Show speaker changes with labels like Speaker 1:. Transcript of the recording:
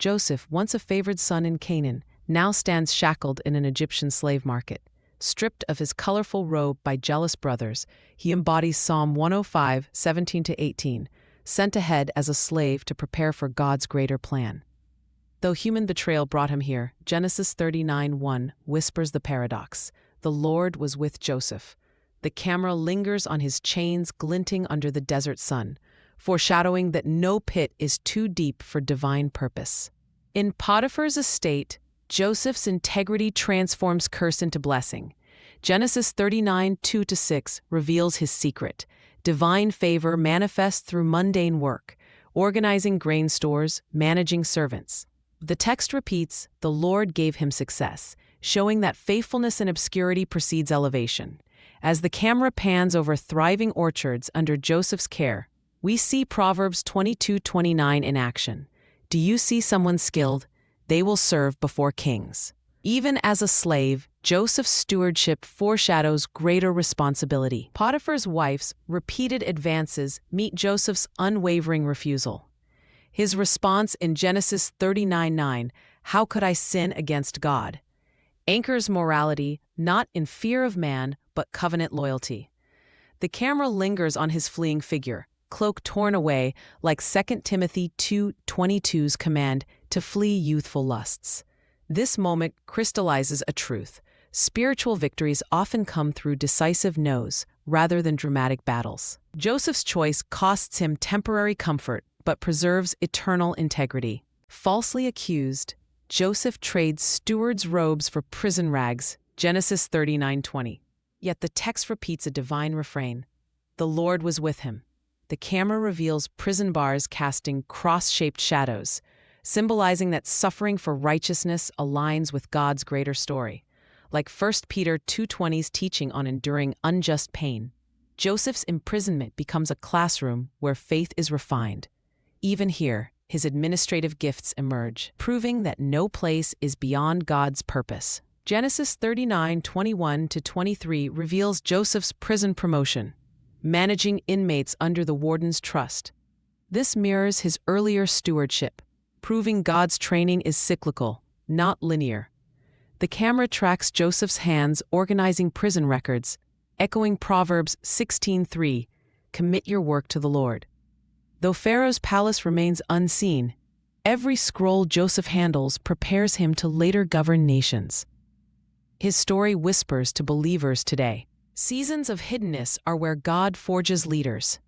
Speaker 1: Joseph, once a favored son in Canaan, now stands shackled in an Egyptian slave market. Stripped of his colorful robe by jealous brothers, he embodies Psalm 105, 17-18, sent ahead as a slave to prepare for God's greater plan. Though human betrayal brought him here, Genesis 39:1 whispers the paradox. The Lord was with Joseph. The camera lingers on his chains glinting under the desert sun, foreshadowing that no pit is too deep for divine purpose. In Potiphar's estate, Joseph's integrity transforms curse into blessing. Genesis 39:2-6 reveals his secret. Divine favor manifests through mundane work, organizing grain stores, managing servants. The text repeats, "The Lord gave him success," showing that faithfulness in obscurity precedes elevation. As the camera pans over thriving orchards under Joseph's care, we see Proverbs 22:29 in action. Do you see someone skilled? They will serve before kings. Even as a slave, Joseph's stewardship foreshadows greater responsibility. Potiphar's wife's repeated advances meet Joseph's unwavering refusal. His response in Genesis 39:9, "How could I sin against God?" anchors morality not in fear of man, but covenant loyalty. The camera lingers on his fleeing figure, cloak torn away like 2 Timothy 2:22's command to flee youthful lusts. This moment crystallizes a truth. Spiritual victories often come through decisive no's rather than dramatic battles. Joseph's choice costs him temporary comfort, but preserves eternal integrity. Falsely accused, Joseph trades steward's robes for prison rags, Genesis 39:20. Yet the text repeats a divine refrain. The Lord was with him. The camera reveals prison bars casting cross-shaped shadows, symbolizing that suffering for righteousness aligns with God's greater story. Like 1 Peter 2:20's teaching on enduring unjust pain, Joseph's imprisonment becomes a classroom where faith is refined. Even here, his administrative gifts emerge, proving that no place is beyond God's purpose. Genesis 39:21-23 reveals Joseph's prison promotion, managing inmates under the warden's trust. This mirrors his earlier stewardship, proving God's training is cyclical, not linear. The camera tracks Joseph's hands organizing prison records, echoing Proverbs 16:3, "Commit your work to the Lord." Though Pharaoh's palace remains unseen, every scroll Joseph handles prepares him to later govern nations. His story whispers to believers today. Seasons of hiddenness are where God forges leaders.